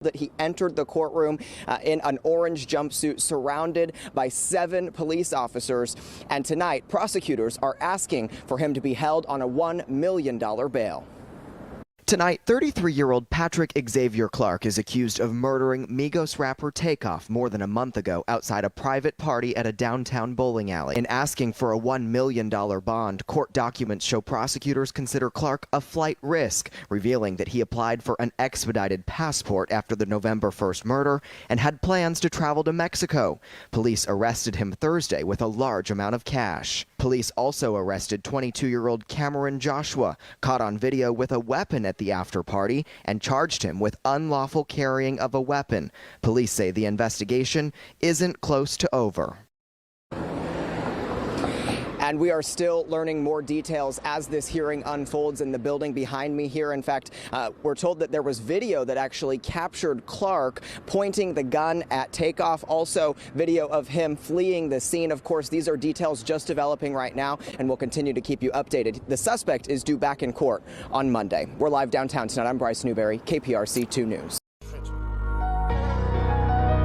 that he entered the courtroom in an orange jumpsuit surrounded by 7 police officers. And tonight, prosecutors are asking for him to be held on a $1 million bail. Tonight, 33-year-old Patrick Xavier Clark is accused of murdering Migos rapper Takeoff more than a month ago outside a private party at a downtown bowling alley. In asking for a $1 million bond, court documents show prosecutors consider Clark a flight risk, revealing that he applied for an expedited passport after the November 1st murder and had plans to travel to Mexico. Police arrested him Thursday with a large amount of cash. Police also arrested 22-year-old Cameron Joshua, caught on video with a weapon at the after party, and charged him with unlawful carrying of a weapon. Police say the investigation isn't close to over. And we are still learning more details as this hearing unfolds in the building behind me here. In fact, we're told that there was video that actually captured Clark pointing the gun at Takeoff. Also, video of him fleeing the scene. Of course, these are details just developing right now, and we'll continue to keep you updated. The suspect is due back in court on Monday. We're live downtown tonight. I'm Bryce Newberry, KPRC 2 News.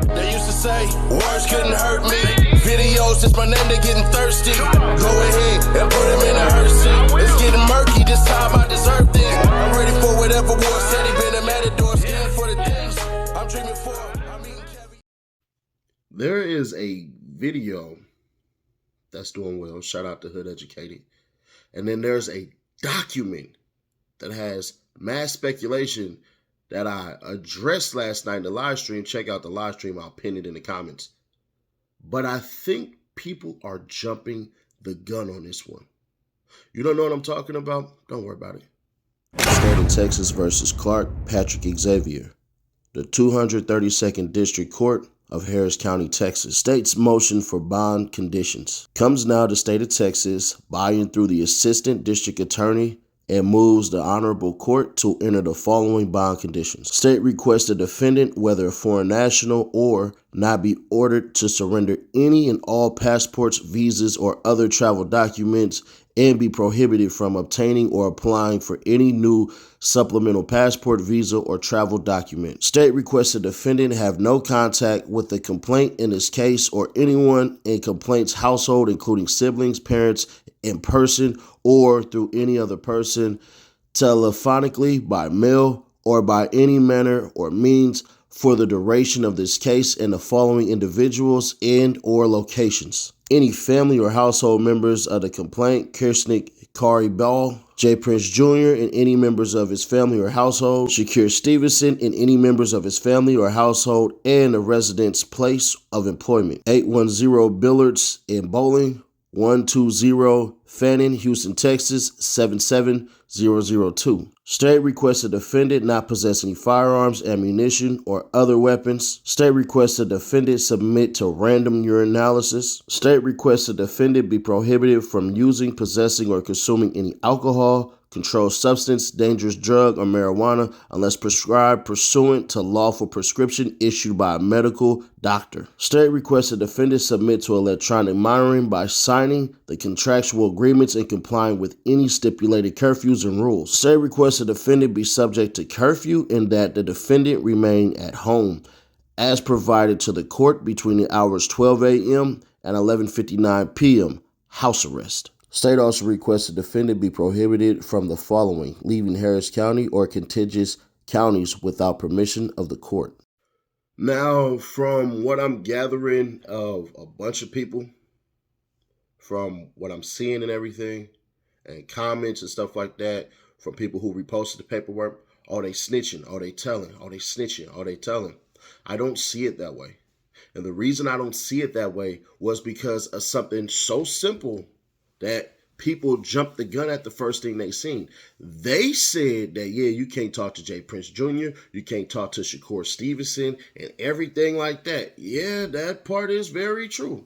They used to say, words couldn't hurt me. Videos, just my name, they getting thirsty. Go ahead and put him in a hearse. It's getting murky, this time I deserve this. I'm ready for whatever war said. He been a matador, skin for the things I'm dreaming for. There is a video that's doing well. Shout out to Hood Educated. And then there's a document that has mass speculation that I addressed last night in the live stream. Check out the live stream. I'll pin it in the comments. But I think people are jumping the gun on this one. You don't know what I'm talking about? Don't worry about it. State of Texas versus Clark Patrick Xavier. The 232nd District Court of Harris County, Texas, states motion for bond conditions. Comes now to state of Texas by and through the Assistant District Attorney and moves the Honorable Court to enter the following bond conditions. State requests the defendant, whether a foreign national or not, be ordered to surrender any and all passports, visas, or other travel documents and be prohibited from obtaining or applying for any new supplemental passport, visa, or travel document. State requests the defendant have no contact with the complaint in this case or anyone in complaint's household, including siblings, parents, in person or through any other person, telephonically, by mail, or by any manner or means for the duration of this case, and the following individuals and or locations: any family or household members of the complaint, Kirsnick Kari Ball, J. Prince Jr. and any members of his family or household, Shakir Stevenson and any members of his family or household, and the resident's place of employment: 810 Billards in Bowling, 120 Fannin, Houston, Texas, 77002. State requests the defendant not possess any firearms, ammunition, or other weapons. State requests the defendant submit to random urinalysis. State requests the defendant be prohibited from using, possessing, or consuming any alcohol, controlled substance, dangerous drug, or marijuana unless prescribed pursuant to lawful prescription issued by a medical doctor. State requests the defendant submit to electronic monitoring by signing the contractual agreements and complying with any stipulated curfews and rules. State requests the defendant be subject to curfew and that the defendant remain at home as provided to the court between the hours 12 a.m. and 11:59 p.m. House arrest. State also requests the defendant be prohibited from the following: leaving Harris County or contiguous counties without permission of the court. Now, from what I'm gathering of a bunch of people, from what I'm seeing and everything, and comments and stuff like that, from people who reposted the paperwork, oh, they snitching, oh, they telling, oh, they snitching, oh, they telling. I don't see it that way. And the reason I don't see it that way was because of something so simple that people jumped the gun at the first thing they seen. They said that, yeah, you can't talk to J. Prince Jr., you can't talk to Shakur Stevenson, and everything like that. Yeah, that part is very true.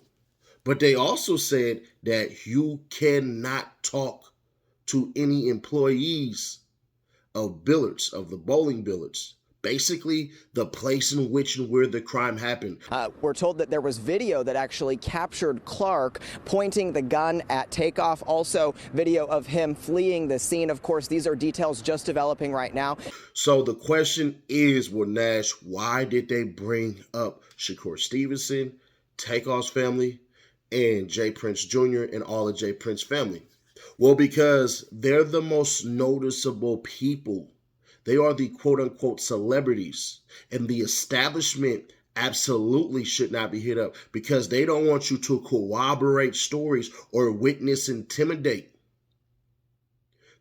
But they also said that you cannot talk to any employees of Billards, of the bowling Billards, basically the place in which and where the crime happened. We're told that there was video that actually captured Clark pointing the gun at Takeoff. Also, video of him fleeing the scene. Of course, these are details just developing right now. So the question is, well, Nash, why did they bring up Shakur Stevenson, Takeoff's family, and J. Prince Jr. and all of J. Prince family? Well, because they're the most noticeable people. They are the quote-unquote celebrities, and the establishment absolutely should not be hit up because they don't want you to corroborate stories or witness intimidate.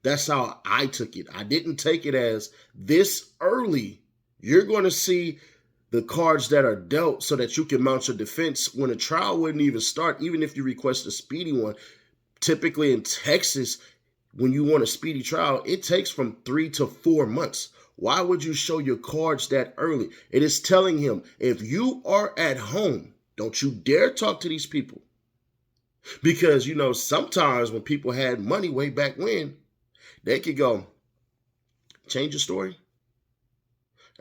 That's how I took it. I didn't take it as this early. You're going to see the cards that are dealt so that you can mount your defense when a trial wouldn't even start, even if you request a speedy one. Typically in Texas, when you want a speedy trial, it takes from 3 to 4 months. Why would you show your cards that early? It is telling him, if you are at home, don't you dare talk to these people. Because, you know, sometimes when people had money way back when, they could go, change your story.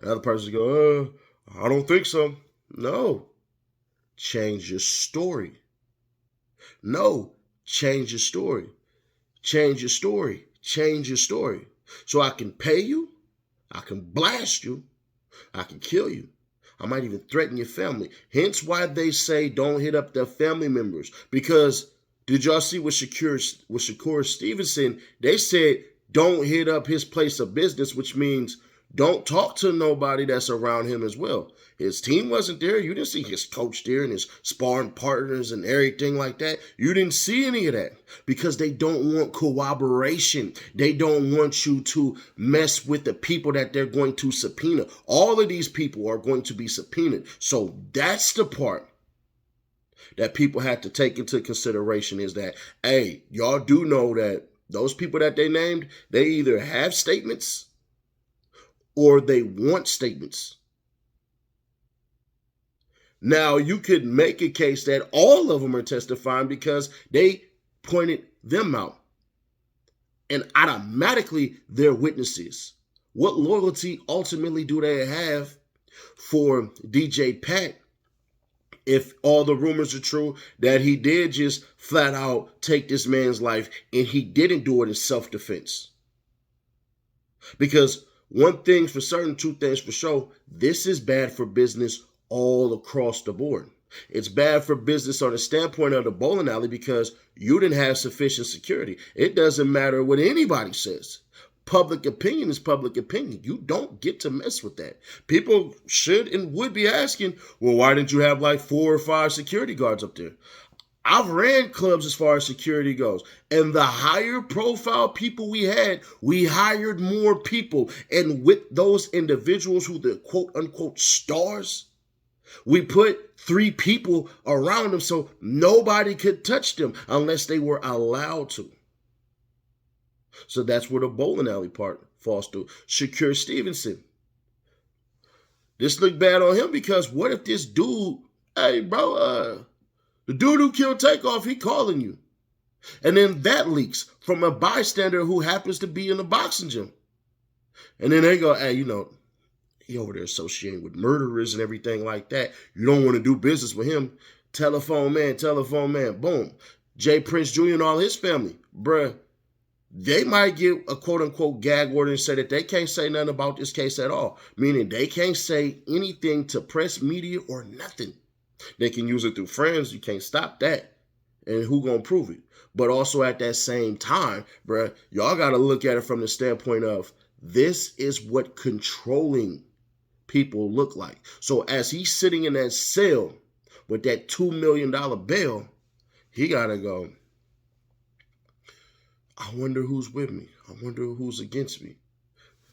Another person go, I don't think so. No, change your story. No, change your story. Change your story. Change your story. So I can pay you. I can blast you. I can kill you. I might even threaten your family. Hence why they say don't hit up their family members. Because did y'all see with Shakur Stevenson? They said don't hit up his place of business, which means don't talk to nobody that's around him as well. His team wasn't there. You didn't see his coach there and his sparring partners and everything like that. You didn't see any of that because they don't want corroboration. They don't want you to mess with the people that they're going to subpoena. All of these people are going to be subpoenaed. So that's the part that people have to take into consideration is that, hey, y'all do know that those people that they named, they either have statements or they want statements. Now, you could make a case that all of them are testifying because they pointed them out. And automatically, they're witnesses. What loyalty ultimately do they have for DJ Pat if all the rumors are true that he did just flat out take this man's life and he didn't do it in self-defense? Because one thing for certain, two things for sure, this is bad for business all across the board. It's bad for business on the standpoint of the bowling alley because you didn't have sufficient security. It doesn't matter what anybody says. Public opinion is public opinion. You don't get to mess with that. People should and would be asking, well, why didn't you have like 4 or 5 security guards up there? I've ran clubs as far as security goes. And the higher profile people we had, we hired more people. And with those individuals who the quote unquote stars, we put 3 people around them so nobody could touch them unless they were allowed to. So that's where the bowling alley part falls through. Shakur Stevenson. This looked bad on him because what if this dude, hey bro, the dude who killed Takeoff, he calling you. And then that leaks from a bystander who happens to be in the boxing gym. And then they go, hey, you know, he over there associating with murderers and everything like that. You don't want to do business with him. Telephone man, boom. J. Prince Jr. and all his family, bruh, they might get a quote-unquote gag order and say that they can't say nothing about this case at all, meaning they can't say anything to press, media, or nothing. They can use it through friends. You can't stop that. And who gonna prove it? But also at that same time, bruh, y'all got to look at it from the standpoint of this is what controlling people look like. So as he's sitting in that cell with that $2 million bail, he got to go, I wonder who's with me. I wonder who's against me.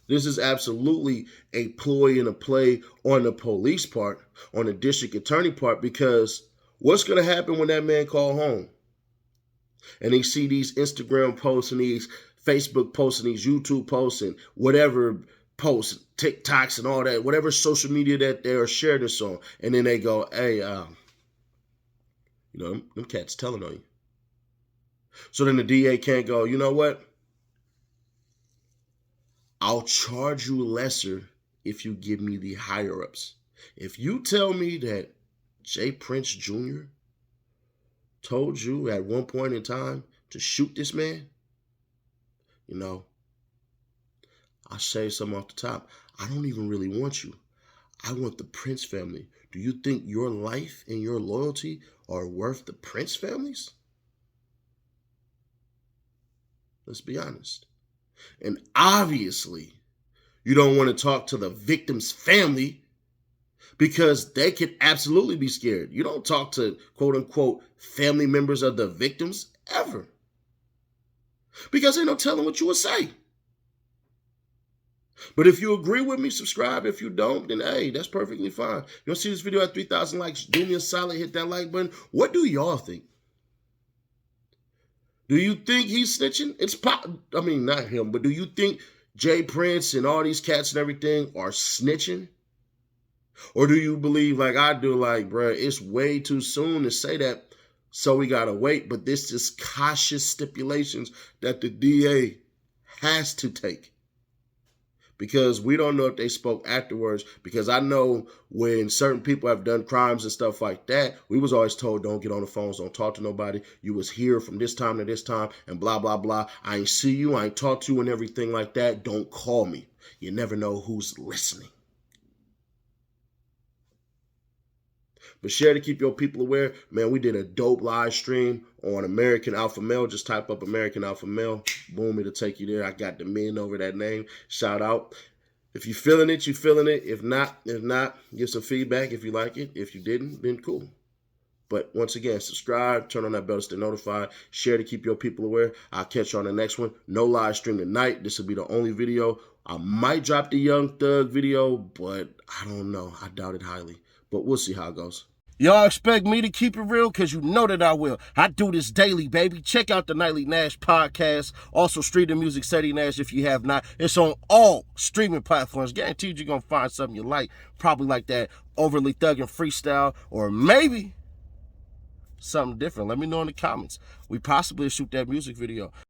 This is absolutely a ploy and a play on the police part, on the district attorney part, because what's going to happen when that man call home? And he see these Instagram posts and these Facebook posts and these YouTube posts and whatever posts, TikToks and all that, whatever social media that they are sharing this on. And then they go, hey, you know, them cats telling on you. So then the DA can't go, you know what? I'll charge you lesser if you give me the higher-ups. If you tell me that Jay Prince Jr. told you at one point in time to shoot this man, you know, I'll say something off the top. I don't even really want you. I want the Prince family. Do you think your life and your loyalty are worth the Prince families? Let's be honest. And obviously, you don't want to talk to the victim's family because they could absolutely be scared. You don't talk to quote unquote family members of the victims ever. Because ain't no telling what you would say. But if you agree with me, subscribe. If you don't, then hey, that's perfectly fine. You don't see this video at 3,000 likes, do me a solid, hit that like button. What do y'all think? Do you think he's snitching? I mean, not him, but do you think Jay Prince and all these cats and everything are snitching? Or do you believe like I do, like, bruh, it's way too soon to say that, so we gotta wait. But this is cautious stipulations that the DA has to take. Because we don't know if they spoke afterwards. Because I know when certain people have done crimes and stuff like that, we was always told, don't get on the phones, don't talk to nobody. You was here from this time to this time and blah, blah, blah. I ain't see you, I ain't talk to you and everything like that. Don't call me. You never know who's listening. But share to keep your people aware. Man, we did a dope live stream on American Alpha Male. Just type up American Alpha Male. Boom, it'll take you there. I got the men over that name. Shout out. If you're feeling it, you're feeling it. If not, give some feedback if you like it. If you didn't, then cool. But once again, subscribe, turn on that bell to stay notified. Share to keep your people aware. I'll catch you on the next one. No live stream tonight. This will be the only video. I might drop the Young Thug video, but I don't know. I doubt it highly. But we'll see how it goes. Y'all expect me to keep it real? Because you know that I will. I do this daily, baby. Check out the Nightly Nash podcast. Also, Street the Music, Steady Nash, if you have not. It's on all streaming platforms. Guaranteed you're going to find something you like. Probably like that overly thugging freestyle. Or maybe something different. Let me know in the comments. We possibly shoot that music video.